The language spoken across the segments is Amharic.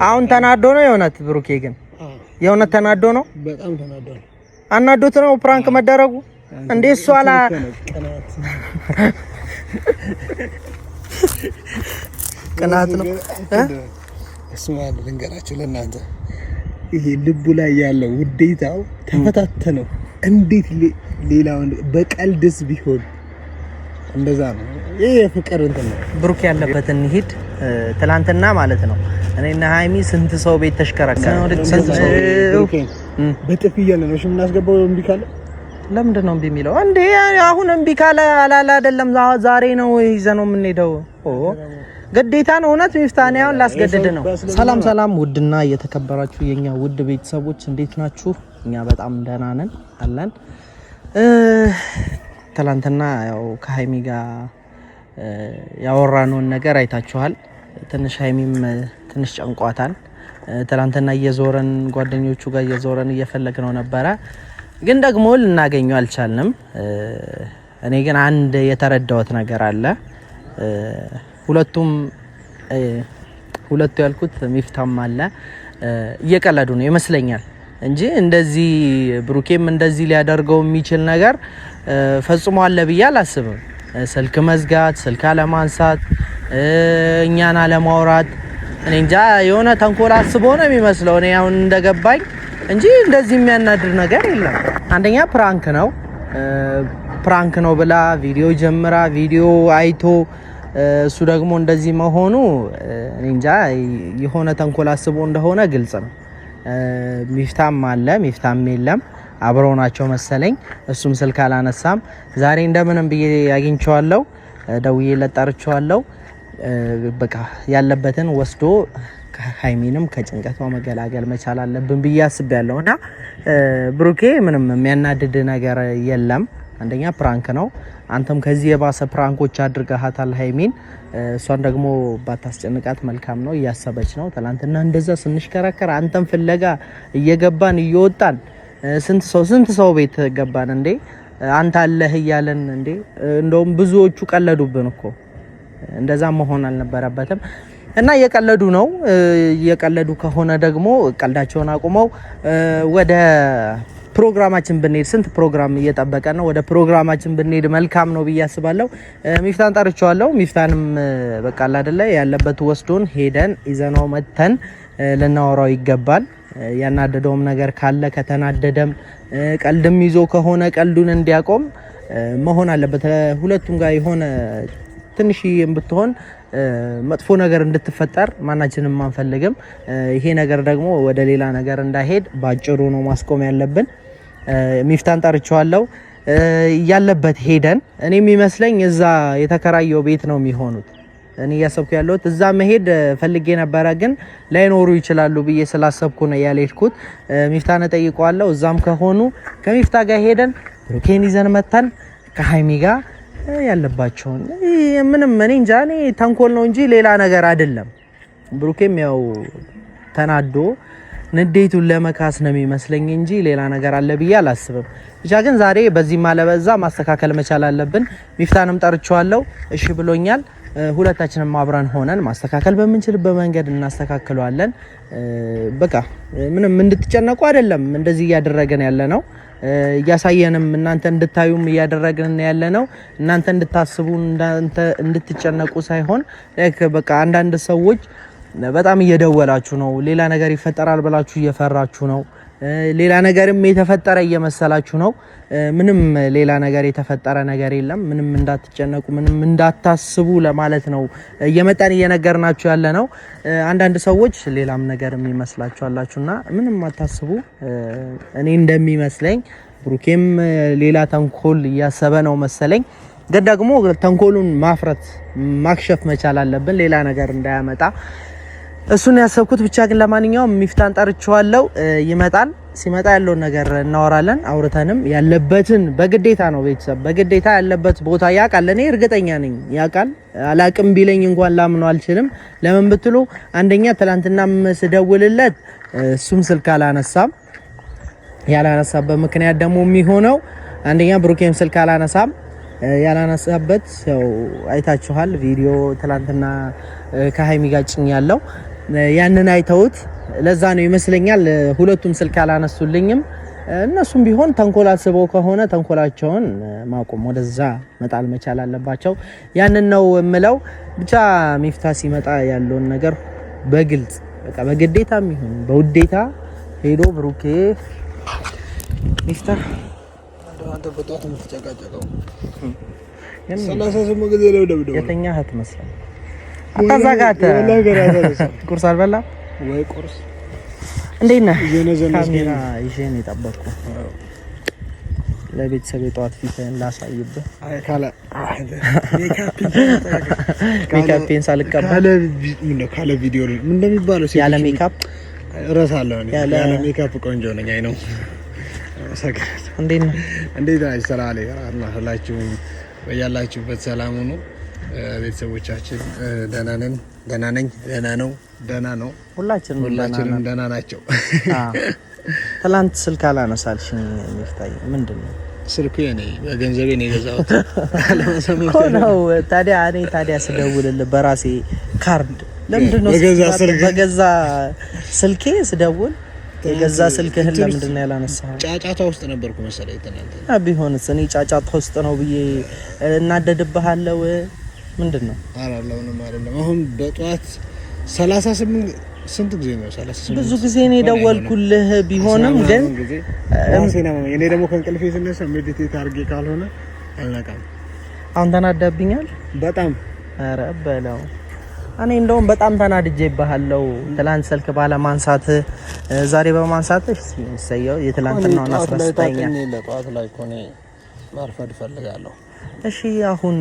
አሁን ተናዶ ነው የሆነት ብሩኬ ግን የሆነት ተናዶ ነው በጣም ተናዶ ነው አናዶት ነው ፕራንክ መደረጉ እንዴ እሱ አላ ቀናት ነው እስማ ልንገራችሁ ለእናንተ ይሄ ልቡ ላይ ያለው ውዴታው ተፈታተነው እንዴት ሌላው በቀልድስ ቢሆን እንደዛ ነው ይሄ ፍቅር እንትን ነው ብሩክ ያለበትን ሂድ ትላንትና ማለት ነው እኔና ሃይሚ ስንት ሰው ቤት ተሽከረከረ ስንት ሰው በጥፊ ያለ ነው ሽምናስገባው እምቢ ካለ ለምንድን ነው እምቢ የሚለው እንዴ አሁን እምቢ ካለ አላላ አይደለም ዛሬ ነው ይዘነው የምንሄደው ግዴታ ነው እውነት ሚፍታኔ አሁን ላስገድድ ነው ሰላም ውድና እየተከበራችሁ የኛ ውድ ቤተሰቦች እንዴት ናችሁ እኛ በጣም ደህና ነን አለን ትላንትና ያው ከሃይሚ ጋር ያወራነውን ነገር አይታችኋል ትንሽ ሃይሚም ትንሽ ጨንቋታል ትላንትና እየዞረን ጓደኞቹ ጋር እየዞረን እየፈለግነው ነበረ ግን ደግሞ ልናገኘው አልቻልንም እኔ ግን አንድ የተረዳሁት ነገር አለ ሁለቱ ያልኩት ሚፍታም አለ እየቀለዱ ነው ይመስለኛል እንጂ እንደዚህ ብሩኬም እንደዚህ ሊያደርገው የሚችል ነገር ፈጽሞ አለ ብዬ አላስብም ስልክ መዝጋት ስልክ አለማንሳት እኛን አለማውራት እኔ እንጃ የሆነ ተንኮል አስቦ ነው የሚመስለው እኔ አሁን እንደገባኝ እንጂ እንደዚህ የሚያናድር ነገር የለም አንደኛ ፕራንክ ነው ብላ ቪዲዮ ጀምራ ቪዲዮ አይቶ እሱ ደግሞ እንደዚህ መሆኑ እኔ እንጃ የሆነ ተንኮል አስቦ እንደሆነ ግልጽ ነው ሚፍታም አለ ሚፍታም የለም አብረው ናቸው መሰለኝ እሱም ስልክ አላነሳም ዛሬ እንደምንም ብዬ ያገኝቸዋለሁ ደውዬ ለጣርቸዋለሁ በቃ ያለበትን ወስዶ ሃይሚንም ከጭንቀቷ መገላገል መቻል አለብን ብዬ አስቤያለሁና ብሩኬ ምንም የሚያናድድ ነገር የለም አንደኛ ፕራንክ ነው አንተም ከዚህ የባሰ ፕራንኮች አድርገሃታል ሃይሚን እሷን ደግሞ ባታስጨንቃት መልካም ነው እያሰበች ነው ትላንትና እንደዛ ስንሽከራከር አንተም ፍለጋ እየገባን እየወጣን ስንት ሰው ቤት ገባን እንዴ አንተ አለህ እያለን እንዴ እንደውም ብዙዎቹ ቀለዱብን እኮ እንደዛ መሆን አልነበረበትም እና እየቀለዱ ከሆነ ደግሞ ቀልዳቸውን አቁመው ወደ ፕሮግራማችን ብንሄድ ስንት ፕሮግራም እየጠበቀን ነው ወደ ፕሮግራማችን ብንሄድ መልካም ነው ብዬ አስባለሁ ሚፍታን ጠርቻለሁ ሚፍታንም በቃ አይደለ ያለበት ወስዶን ሄደን ይዘነው መተን ለናወራው ይገባል ያናደደውም ነገር ካለ ከተናደደም ቀልድም ይዞ ከሆነ ቀልዱን እንዲያቆም መሆን አለበት ሁለቱም ጋር የሆነ ትንሽዬም ብትሆን መጥፎ ነገር እንድትፈጠር ማናችንም አንፈልግም ይሄ ነገር ደግሞ ወደ ሌላ ነገር እንዳይሄድ ባጭሩ ነው ማስቆም ያለብን ሚፍታን ጠርቻለሁ ያለበት ሄደን እኔ የሚመስለኝ እዛ የተከራየው ቤት ነው የሚሆኑት እኔ ያሰብኩ ያለሁት እዛ መሄድ ፈልጌ ነበር ግን ላይኖሩ ይችላሉ ብዬ ስላሰብኩ ነው ያለልኩት ሚፍታን ጠይቀዋለሁ እዛም ከሆኑ ከሚፍታ ጋር ሄደን ብሩኬን ይዘን መተን ከሃይሚ ጋር ያለባቸውን ምንም እኔ እንጃ እኔ ተንኮል ነው እንጂ ሌላ ነገር አይደለም ብሩኬም ያው ተናዶ ንዴቱን ለመካስ ነው የሚመስለኝ እንጂ ሌላ ነገር አለ ብዬ አላስብም ብቻ ግን ዛሬ በዚህ ማለበዛ ማስተካከል መቻል አለብን ሚፍታንም ጠርቻለሁ እሺ ብሎኛል ሁለታችንም አብረን ሆነን ማስተካከል በመንችልበት መንገድ እናስተካክለዋለን በቃ ምንም እንድትጨነቁ አይደለም እንደዚህ ያደረገን ያለ ነው ያሳየንም እናንተ እንድታዩም ያደረገን ያለ ነው እናንተ እንድታስቡ እናንተ እንድትጨነቁ ሳይሆን በቃ አንዳንድ ሰዎች በጣም እየደወላችሁ ነው ሌላ ነገር ይፈጠራል ብላችሁ እየፈራችሁ ነው ሌላ ነገርም የተፈጠረ እየመሰላችሁ ነው ምንም ሌላ ነገር የተፈጠረ ነገር የለም ምንም እንዳትጨነቁ ምንም እንዳታስቡ ለማለት ነው እየመጣን እየነገርናችሁ ያለ ነው አንዳንድ ሰዎች ሌላም ነገር የሚመስላችሁ አላችሁና ምንም አታስቡ እኔ እንደሚመስለኝ ብሩኬም ሌላ ተንኮል እያሰበ ነው መሰለኝ ግን ደግሞ ተንኮሉን ማክሸፍ መቻል አለብን ሌላ ነገር እንዳያመጣ እሱን ያሰብኩት ብቻ ግን ለማንኛውም ሚፍታን ጠርቻለሁ ይመጣል ሲመጣ ያለው ነገር እናወራለን አውርተንም ያለበትን በግዴታ ነው ቤተሰብ በግዴታ ያለበት ቦታ ያቃል እኔ እርግጠኛ ነኝ ያቃል አላቅም ቢለኝ እንኳን ላምነው አልችልም ለምን ብትሉ አንደኛ ትላንትናም ስደውልለት እሱም ስልክ አላነሳም ያላነሳበት ምክንያት ደግሞ የሚሆነው አንደኛ ብሩኬም ስልክ አላነሳም ያላነሳበት ያው አይታችኋል ቪዲዮ ትላንትና ከሃይሚ ጋር ጭኝ ያለው ያንን አይተውት ለዛ ነው ይመስለኛል ሁለቱም ስልክ አላነሱልኝም። እነሱም ቢሆን ተንኮል አስበው ከሆነ ተንኮላቸውን ማቆም ወደዛ መጣል መቻል አለባቸው። ያንን ነው የምለው። ብቻ ሚፍታ ሲመጣ ያለውን ነገር በግልጽ በቃ በግዴታም ይሁን በውዴታ ሄዶ ብሩኬ ሚፍታ አንተ በጧት የምትጨቃጨቀው 38 ጊዜ ለውደው የተኛህ አትመስልም። አታዛጋተ ቁርስ አልበላ ወይ ቁርስ እንዴት ነህ? ካሜራ ይዤ ነው የጠበቅኩህ ለቤተሰብ የጠዋት ፊትህን ላሳይብህ። ሜካፔን ሳልቀባ ካለ ቪዲዮ ምን እንደሚባለው ያለ ሜካፕ እረሳለሁ። ያለ ሜካፕ ቆንጆ ነኝ። አይ ነው። እንዴት ነህ? እንዴት ነህ? ሰላም አለይኩም በያላችሁበት ሰላም ሁኑ። ቤተሰቦቻችን ደህና ነን። ደህና ነኝ። ደህና ነው። ደህና ነው። ሁላችንም ደህና ናቸው። ትላንት ስልክ አላነሳልሽኝ ሚፍታይ ምንድን ነው? ስልኩ የኔ በገንዘቤ ነው የገዛሁት። ነው ታዲያ ስደውልልህ በራሴ ካርድ ለምንድን ነው በገዛ ስልኬ ስደውል የገዛ ስልክህን ለምንድን ነው ያላነሳኸው? ጫጫታ ውስጥ ነበርኩ መሰለኝ ትናንት። ቢሆንስ እኔ ጫጫታ ውስጥ ነው ብዬ እናደድብሃለሁ? ምንድን ነው? አይደለም አሁን በጧት 38 ስንት ጊዜ ነው? 38 ብዙ ጊዜ ነው የደወልኩልህ። ቢሆንም ግን እኔ ደግሞ ከእንቅልፌ ስነሳ ሜዲቴት አድርጌ ካልሆነ አልነቃም። አሁን ተናደብኛል በጣም። ኧረ በለው እኔ እንደውም በጣም ተናድጄብሃለሁ። ትላንት ስልክ ባለ ማንሳት ዛሬ በማንሳት እሰየው የትላንትናውን አስረስተኛል። ለጧት ላይ ኮኔ ማርፈድ ፈልጋለሁ። እሺ አሁን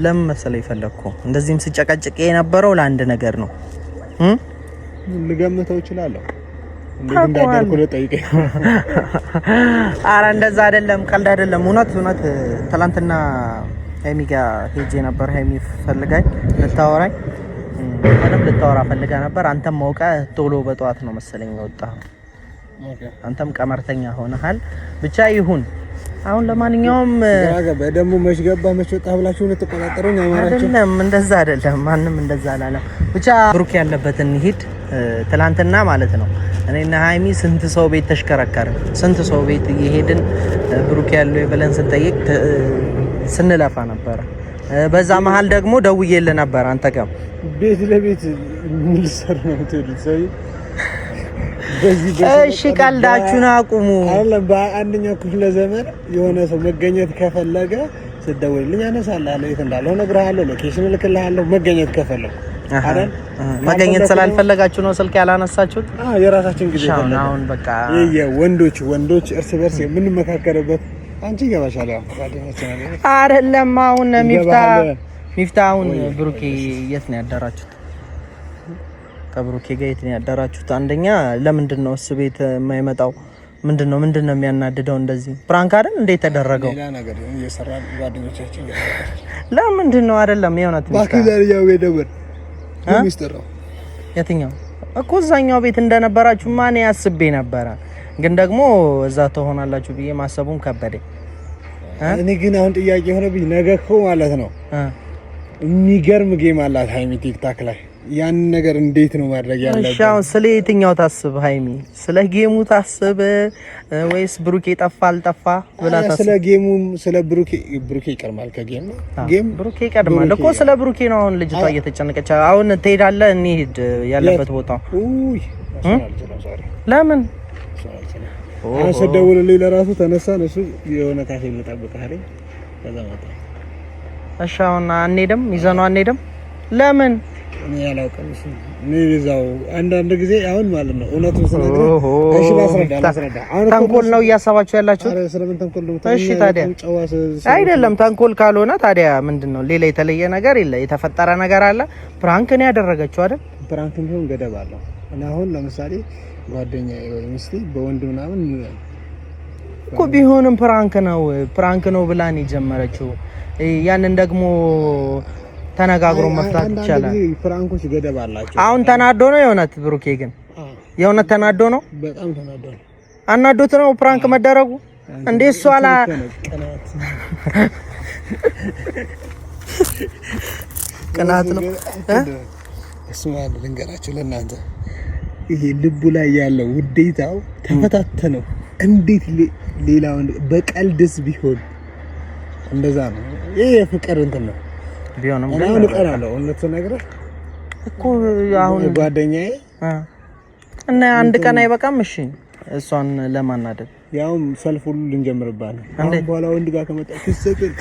ለምን መሰለኝ ፈለግኩ እንደዚህም ስጨቀጭቅ የነበረው ለአንድ ነገር ነው። ልገምተው እችላለሁ። እንዴት እንዳደረኩ ለጠይቀኝ። አረ እንደዛ አይደለም፣ ቀልድ አይደለም። እውነት ትላንትና ሀይሚ ጋር ሄጄ ነበር። ሀይሚ ፈልጋኝ ልታወራኝ ምንም ልታወራ ፈልጋ ነበር። አንተም ማውቀህ ቶሎ በጠዋት ነው መሰለኝ ወጣህ። አንተም ቀመርተኛ ሆነሃል። ብቻ ይሁን። አሁን ለማንኛውም በደሙ መሽገባ መሽወጣ ብላችሁ ልትቆጣጠሩኝ አይማራችሁ? አይደለም፣ እንደዛ አይደለም። ማንም እንደዛ አላለም። ብቻ ብሩክ ያለበትን ሂድ። ትላንትና ማለት ነው እኔና ሀይሚ ስንት ሰው ቤት ተሽከረከርን፣ ስንት ሰው ቤት እየሄድን ብሩክ ያለው ብለን ስንጠይቅ ስንለፋ ነበር። በዛ መሀል ደግሞ ደውዬልህ ነበር አንተ ጋር ቤት ለቤት ምን ልሰራ ነው ትልሰይ? እሺ ቀልዳችሁን አቁሙ። አይደለም በአንደኛው ክፍለ ዘመን የሆነ ሰው መገኘት ከፈለገ ስደውልልኝ አነሳለሁ፣ የት እንዳለው እነግርሃለሁ፣ ሎኬሽን እልክልሃለሁ። መገኘት ከፈለኩ አይደል? መገኘት ስላልፈለጋችሁ ነው ስልክ ያላነሳችሁት? የራሳችን ጊዜ ፈለገ። አሁን በቃ ወንዶች እርስ በርስ የምንመካከርበት አንቺ ይገባሻል። አይደለም አሁን ሚፍታውን ብሩኬ የት ነው ያደራችሁት? ከብሩኬ ጋር የት ነው ያደራችሁት? አንደኛ ለምንድን ነው እሱ ቤት የማይመጣው? ምንድነው የሚያናድደው? እንደዚህ ፕራንክ አይደል እንዴ ተደረገው? ሌላ ነገር እየሰራን ጓደኞቻችን ጋር ለምንድን ነው አይደለም የሆነት ባክዛሪያው የደበር ሚስተራው የትኛው እኮ እዛኛው ቤት እንደነበራችሁ ማን ያስቤ ነበረ፣ ግን ደግሞ እዛ ተሆናላችሁ ብዬ ማሰቡም ከበደኝ። እኔ ግን አሁን ጥያቄ ሆነብኝ። ነገ እኮ ማለት ነው የሚገርም ጌም አላት ሀይሚ ቲክታክ ላይ። ያን ነገር እንዴት ነው ማድረግ ያለበት? አሁን ስለ የትኛው ታስብ ሀይሚ? ስለ ጌሙ ታስብ ወይስ ብሩኬ ጠፋ አልጠፋ ብላ ታስብ? ስለ ጌሙ ስለ ብሩኬ ይቀርማል ከጌም ነው። ጌም ብሩኬ ይቀርማል እኮ ስለ ብሩኬ ነው። አሁን ልጅቷ እየተጨነቀች አሁን ትሄዳለህ፣ እንሂድ ያለበት ቦታ። ለምን አሁን ስደውልልኝ ለራሱ ተነሳን። እሱ የሆነ ካፌ ልጠብቅህ አለኝ። ከዛ መጣ። እሺ አሁን አንሄድም፣ ይዘነው አንሄድም። ለምን እኔ ያላውቅም። እኔ እዛው አንዳንድ ጊዜ አሁን ማለት ነው እውነቱን ስነግርህ፣ እሺ ላስረዳ። ተንኮል ነው እያሰባችሁ ያላችሁት? አረ ስለምን ተንኮል ነው? እሺ ታዲያ አይደለም ተንኮል ካልሆነ ታዲያ ምንድነው? ሌላ የተለየ ነገር የለ? የተፈጠረ ነገር አለ? ፕራንክ ነው ያደረገችው አይደል? ፕራንክ ቢሆን ገደብ አለው። እና አሁን ለምሳሌ ጓደኛዬ ወይ ሚስቴ በወንድ ምናምን እኮ ቢሆንም ፕራንክ ነው ብላን የጀመረችው። ያንን ደግሞ ተነጋግሮ መፍታት ይቻላል። ፍራንኮች ገደብ አላቸው። አሁን ተናዶ ነው የእውነት ብሩኬ ግን የእውነት ተናዶ ነው። በጣም ተናዶ ነው። አናዶት ነው ፕራንክ መደረጉ እንዴ? እሱ አላ ቅናት ነው እስማ ልንገራችሁ ለእናንተ ይሄ ልቡ ላይ ያለው ውዴታው ተፈታተነው። እንዴት ሌላ ወንድ በቀልድስ ቢሆን እንደዛ ነው። ይሄ የፍቅር እንትን ነው ቢሆንም ግን አሁን እቀራለሁ። እውነት ነግረህ እኮ አሁን ጓደኛዬ እና አንድ ቀን አይበቃም። እሺ እሷን ለማናደድ ያውም ሰልፍ ሁሉ ልንጀምርባት ነው። አሁን በኋላ ወንድ ጋር ከመጣ ትሰቀል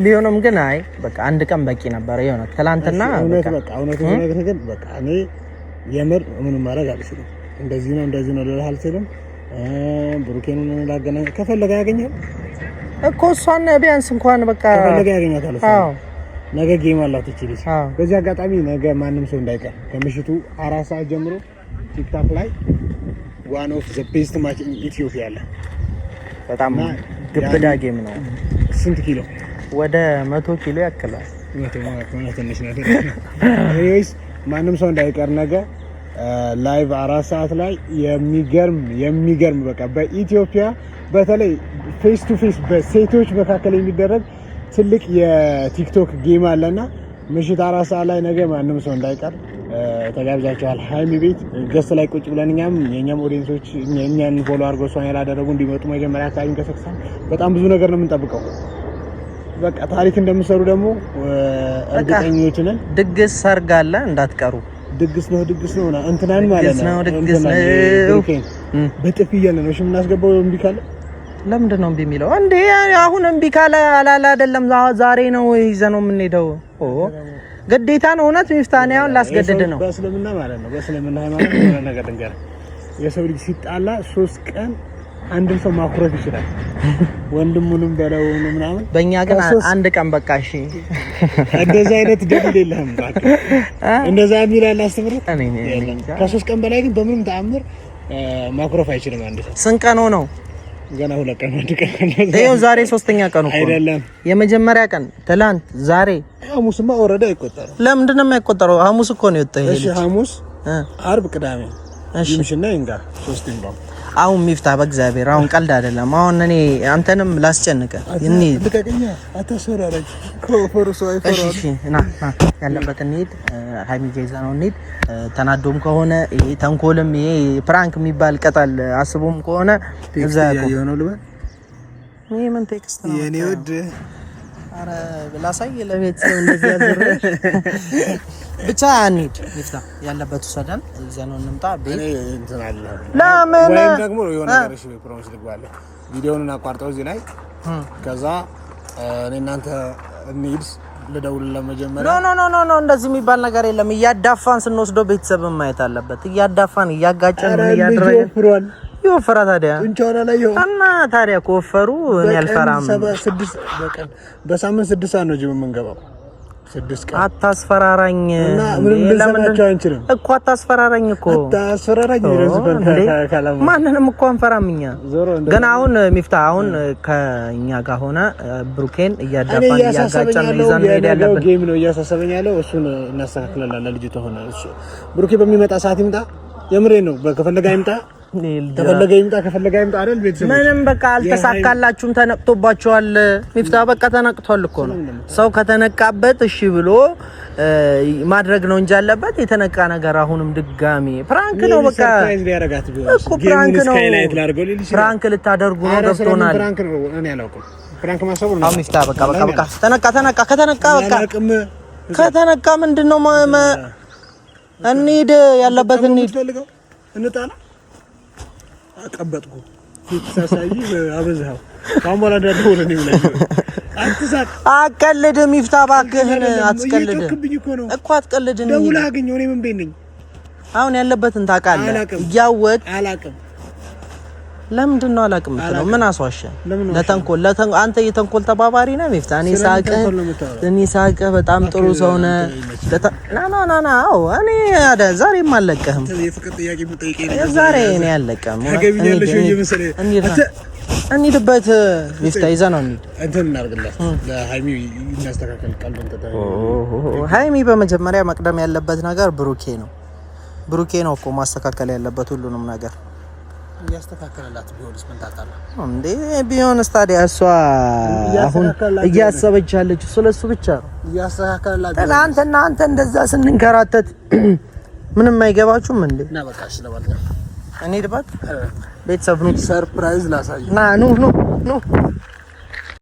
ቢሆንም ግን አይ በቃ አንድ ቀን በቂ ነበር። የሆነ ትላንትና በቃ እውነት ነገር ግን በቃ እኔ የምር ምንም ማድረግ አልችልም። እንደዚህ ነው ልልህ አልችልም። ብሩኬን ላገናኝ ከፈለገ ያገኛል እኮ እሷን ቢያንስ እንኳን በቃ ከፈለገ ያገኛታል። አዎ ነገ ጌም አላት እቺ ልጅ። በዚህ አጋጣሚ ነገ ማንም ሰው እንዳይቀር ከምሽቱ 4 ሰዓት ጀምሮ ቲክታክ ላይ one of the best match in Ethiopia አለ። በጣም ግብዳ ጌም ነው። ስንት ኪሎ? ወደ 100 ኪሎ ያክላል። 100 ትንሽ ነው። anyways ማንም ሰው እንዳይቀር ነገ ላይቭ 4 ሰዓት ላይ የሚገርም በቃ በኢትዮጵያ በተለይ ፌስ ቱ ፌስ በሴቶች መካከል የሚደረግ ትልቅ የቲክቶክ ጌም አለና ምሽት 4 ሰዓት ላይ ነገ ማንም ሰው እንዳይቀር ተጋብዛችኋል። ሃይሚ ቤት ገስት ላይ ቁጭ ብለን የኛም ኦዲየንሶች እኛን ፎሎ አድርገው እሷን ያላደረጉ እንዲመጡ መጀመሪያ አካባቢ እንቀሰቅሳለን። በጣም ብዙ ነገር ነው የምንጠብቀው። በቃ ታሪክ እንደምሰሩ ደግሞ እርግጠኞች ነን። ድግስ ሰርግ አለ እንዳትቀሩ። ድግስ ነው እንትናን ማለት ነው። ድግስ ነው በጥፍ እያለ ነው እሺ የምናስገባው። እምቢ ካለ ለምንድን ነው እምቢ የሚለው እንዴ? አሁን እምቢ ካለ አላላ አይደለም ዛሬ ነው ይዘነው የምንሄደው። ግዴታ ነው። እውነት ሚፍታኔውን ላስገድድ ነው። በእስልምና ማለት ነው። በእስልምና ሃይማኖት የሆነ ነገር ድንገር የሰው ልጅ ሲጣላ 3 ቀን አንድን ሰው ማኩረፍ ይችላል። ወንድሙንም በለው ምናምን። በእኛ ግን አንድ ቀን በቃ እሺ። እንደዛ አይነት ደብል የለህም ባክ። እንደዛ የሚላል አስተምሩት። ከ3 ቀን በላይ ግን በምንም ተአምር ማኩረፍ አይችልም አንድ ሰው። ስንት ቀን ነው? ገና 2 ቀን አንድ ቀን ነው። ይኸው ዛሬ 3ኛ ቀኑ እኮ አይደለም። የመጀመሪያ ቀን ትላንት፣ ዛሬ ሐሙስማ ወረዳ አይቆጠርም። ለምንድን ነው የማይቆጠረው? ሐሙስ እኮ ነው የወጣው። እሺ ሐሙስ፣ አርብ፣ ቅዳሜ ይምሽና ይንጋ 3 ቀን። አሁን ሚፍታ በእግዚአብሔር አሁን ቀልድ አይደለም። አሁን እኔ አንተንም ላስጨንቀ እኔ ልቀቀኛ አታሰራራኝ ኮፈሩሶ አይፈራው። እሺ ና ያለበት እንሂድ። ሃይሚ ጄዛ ነው እንሂድ። ተናዶም ከሆነ ይሄ ተንኮልም ይሄ ፕራንክ የሚባል ቀጣል አስቦም ከሆነ እዛ ያየው ነው ልበል። ይሄ ምን ቴክስት ነው የኔ ውድ? አረ ላሳይ ለቤት እንደዚህ ያዘረሽ ብቻ እንሂድ። ሚፍታ ያለበት ሰደን እዛ ነው እንምጣ። ቤት እንትን አለ ለምን ወይም ደግሞ የሆነ ነገር እሺ ፕሮሚስ ልግባለሁ። ቪዲዮውን አቋርጠው እዚህ ላይ ከዛ እኔ እናንተ እንሂድ። ልደውል ለመጀመሪያ ኖ እንደዚህ የሚባል ነገር የለም። እያዳፋን ስንወስደው ቤተሰብን ማየት አለበት። እያዳፋን እያጋጨን ምን እያደረገን ይወፈራ ታዲያ እንቻላ ላይ ይሁን እና ታዲያ ኮፈሩ እኔ አልፈራም። በሳምንት 6 ሰዓት ነው ጅብ የምንገባው። 6 ቀን አታስፈራራኝ እና ምንም ልንሰማቸው አንችልም እኮ አታስፈራራኝ እኮ አታስፈራራኝ። ይረዝበን ካላም ማንንም እኮ አንፈራም እኛ። ግን አሁን ሚፍታ አሁን ከኛ ጋር ሆነ ብሩኬን እያዳፋን እያጋጨን ይዘን ሄድ ያለብን ጌም ነው እያሳሰበኝ ያለው። እሱን እናስተካክላለን። ልጅቷ ሆነ እሱ ብሩኬ በሚመጣ ሰዓት ይምጣ። የምሬ ነው። ከፈለገ ይምጣ ከፈለገ ይምጣ አይደል? ቤተሰብ ምንም በቃ አልተሳካላችሁም፣ ተነቅቶባችኋል። ሚፍታ በቃ ተነቅቷል እኮ ነው። ሰው ከተነቃበት እሺ ብሎ ማድረግ ነው እንጂ ያለበት የተነቃ ነገር አሁንም ድጋሚ ፕራንክ ነው። በቃ ሰርፕራይዝ ሊያረጋት ቢሆን እኮ ፕራንክ ነው። ስካይላይት ላድርገው ሊል ይችላል። ፕራንክ ልታደርጉ ነው ገብቶናል። ፕራንክ ነው እኔ አላውቅም። ፕራንክ ማሰቡ ነው። አሁን ሚፍታ በቃ ከተነቃ ከተነቃ ምንድነው እንሂድ፣ ያለበት እንሂድ። እንጣላ አቀበጥኩ ፍትሳሳይ አበዛው ካሞላ ደደው ለኔ ብለኝ አትሳቅ። አቀልድ ሚፍታ ባክህን አትቀልድ እኮ አትቀልድ። ደውላ አገኘው እኔ ምን ቤት ነኝ? አሁን ያለበትን ታውቃለህ። እያወቅ አላውቅም። ለምንድን ነው አላውቅም የምትለው? ምን አስዋሸ? ለተንኮል አንተ የተንኮል ተባባሪ ነህ ሚፍታ። እኔ ሳቀህ በጣም ጥሩ ሰው ነህ። ና እኔ ዛሬም አልለቀህም። ዛሬ እኔ አልለቀህም። እንሂድበት ሚፍታ ይዘህ ነው እንሂድ። እንትን እናድርግላት ለሃይሚ እናስተካክል። ሃይሚ በመጀመሪያ መቅደም ያለበት ነገር ብሩኬ ነው እኮ ማስተካከል ያለበት ሁሉንም ነገር። እያስተካከለላት ቢሆንስ ምን ታጣለህ እንዴ? ቢሆንስ ታዲያ እሷ አሁን እያሰበች ያለችው ስለሱ ብቻ ነው። እያስተካከለላት ትናንትና አንተ እንደዛ ስንንከራተት ምንም አይገባችሁም እንዴ? እና በቃ እሺ፣ ለማንኛውም እኔ ድባት ቤተሰብ ነው ሰርፕራይዝ ላሳየው። ና ኑ